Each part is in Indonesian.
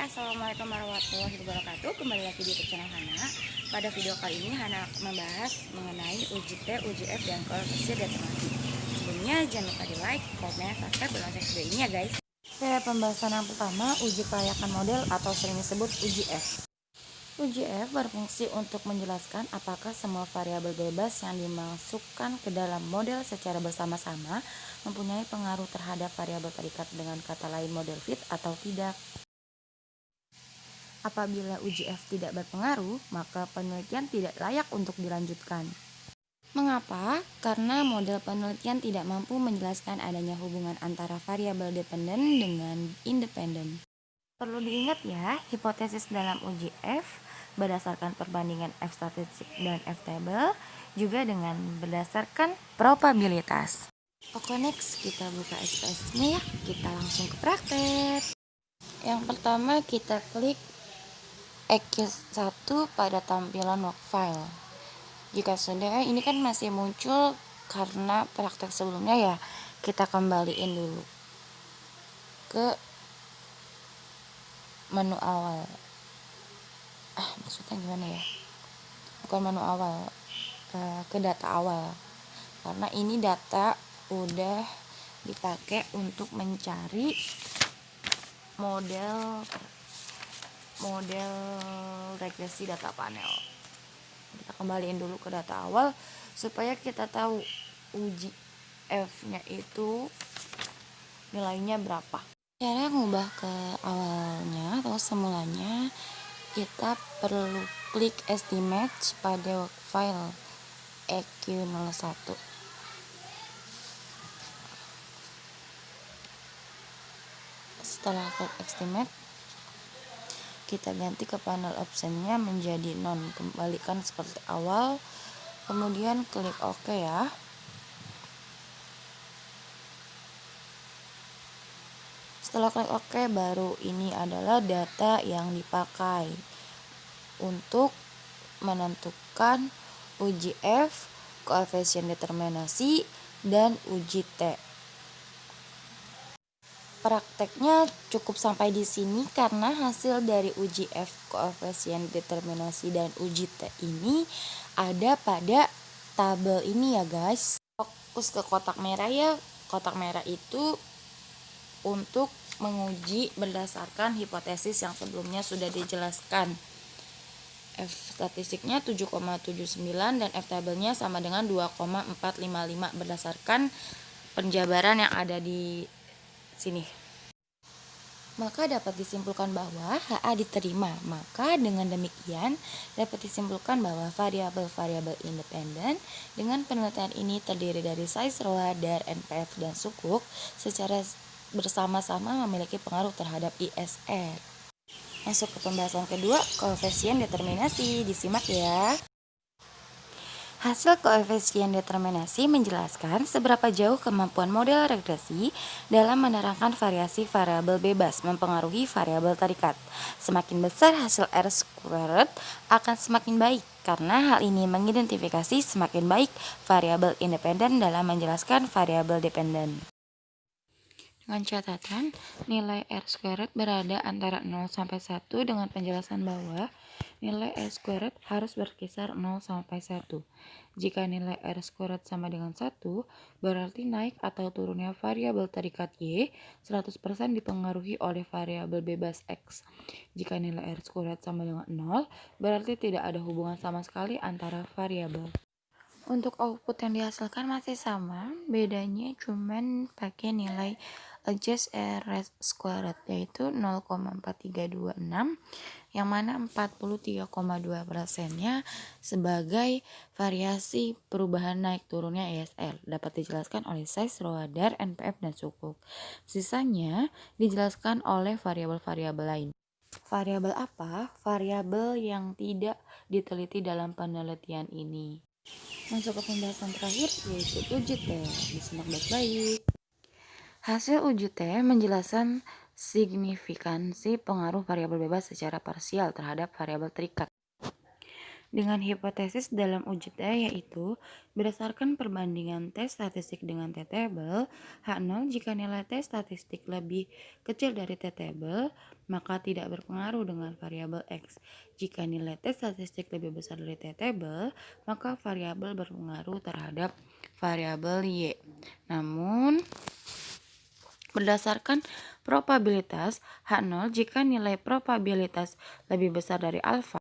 Assalamualaikum warahmatullahi wabarakatuh. Kembali lagi di YouTube channel Hana. Pada video kali ini Hana membahas mengenai uji T, uji F, dan koefisien determinasi. Sebelumnya jangan lupa di like, komen, subscribe, dan share video ini ya guys. Pada pembahasan yang pertama, uji kelayakan model atau sering disebut uji F. Uji F berfungsi untuk menjelaskan apakah semua variabel bebas yang dimasukkan ke dalam model secara bersama-sama mempunyai pengaruh terhadap variabel terikat, dengan kata lain model fit atau tidak. Apabila uji F tidak berpengaruh, maka penelitian tidak layak untuk dilanjutkan. Mengapa? Karena model penelitian tidak mampu menjelaskan adanya hubungan antara variabel dependen dengan independen. Perlu diingat ya, hipotesis dalam uji F berdasarkan perbandingan F statistik dan F table, juga dengan berdasarkan probabilitas. Oke, next kita buka SPSS-nya ya, kita langsung ke praktek. Yang pertama kita klik EQ1 pada tampilan workfile. Jika sudah, ini kan masih muncul karena praktek sebelumnya ya, kita kembaliin dulu ke menu awal. Maksudnya gimana ya? Bukan menu awal, ke data awal. Karena ini data udah dipakai untuk mencari model regresi data panel. Kita kembaliin dulu ke data awal supaya kita tahu uji F-nya itu nilainya berapa. Cara ngubah ke awalnya atau semulanya, kita perlu klik estimate pada workfile EQ01. Setelah klik estimate, kita ganti ke panel optionnya menjadi non, kembalikan seperti awal, kemudian klik OK ya. Setelah klik OK, baru ini adalah data yang dipakai untuk menentukan uji F, koefisien determinasi, dan uji T. Prakteknya cukup sampai di sini karena hasil dari uji F, koefisien determinasi, dan uji T ini ada pada tabel ini ya guys. Fokus ke kotak merah ya. Kotak merah itu untuk menguji berdasarkan hipotesis yang sebelumnya sudah dijelaskan. F statistiknya 7,79 dan F tabelnya sama dengan 2,455 berdasarkan penjabaran yang ada di sini. Maka dapat disimpulkan bahwa HA diterima. Maka dengan demikian dapat disimpulkan bahwa variabel-variabel independen dengan penelitian ini terdiri dari size ROA, DAR, NPF, dan sukuk secara bersama-sama memiliki pengaruh terhadap ISR. Masuk ke pembahasan kedua, koefisien determinasi. Disimak ya. Hasil koefisien determinasi menjelaskan seberapa jauh kemampuan model regresi dalam menerangkan variasi variabel bebas mempengaruhi variabel terikat. Semakin besar hasil R-squared akan semakin baik, karena hal ini mengidentifikasi semakin baik variabel independen dalam menjelaskan variabel dependen. Dengan catatan, nilai R-squared berada antara 0 sampai 1 dengan penjelasan bahwa nilai R-squared harus berkisar 0 sampai 1. Jika nilai R-squared sama dengan 1, berarti naik atau turunnya variabel terikat Y 100% dipengaruhi oleh variabel bebas X. Jika nilai R-squared sama dengan 0, berarti tidak ada hubungan sama sekali antara variabel. Untuk output yang dihasilkan masih sama, bedanya cuman pakai nilai adjust R-squared yaitu 0,4326, yang mana 43,2%-nya sebagai variasi perubahan naik turunnya ISR dapat dijelaskan oleh size, ROA, DAR, NPF, dan sukuk. Sisanya dijelaskan oleh variabel-variabel lain. Variabel apa? Variabel yang tidak diteliti dalam penelitian ini. Masuk ke pembahasan terakhir, yaitu uji T. Disimak baik-baik. Hasil uji T menjelaskan signifikansi pengaruh variabel bebas secara parsial terhadap variabel terikat. Dengan hipotesis dalam uji T yaitu berdasarkan perbandingan T statistik dengan T table, H0 jika nilai T statistik lebih kecil dari T table, maka tidak berpengaruh dengan variabel X. Jika nilai T statistik lebih besar dari T table, maka variabel berpengaruh terhadap variabel Y. Namun, berdasarkan probabilitas H0 jika nilai probabilitas lebih besar dari alfa,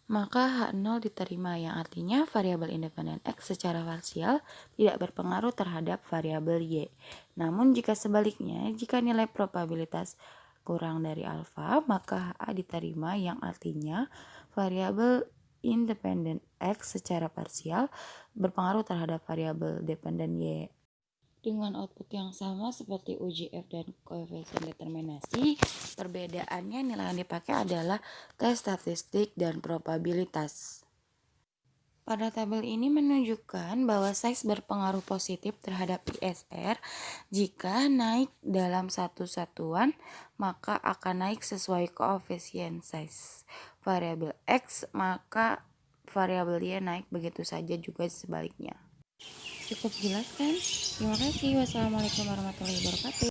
maka H0 diterima, yang artinya variabel independen X secara parsial tidak berpengaruh terhadap variabel Y. Namun jika sebaliknya, jika nilai probabilitas kurang dari alfa, maka HA diterima, yang artinya variabel independen X secara parsial berpengaruh terhadap variabel dependen Y. Dengan output yang sama seperti uji F dan koefisien determinasi, perbedaannya nilai yang dipakai adalah tes statistik dan probabilitas. Pada tabel ini menunjukkan bahwa size berpengaruh positif terhadap ISR. Jika naik dalam satu satuan, maka akan naik sesuai koefisien size. Variabel X, maka variabel Y naik begitu saja, juga sebaliknya. Cukup jelas kan? Terima kasih. Wassalamualaikum warahmatullahi wabarakatuh.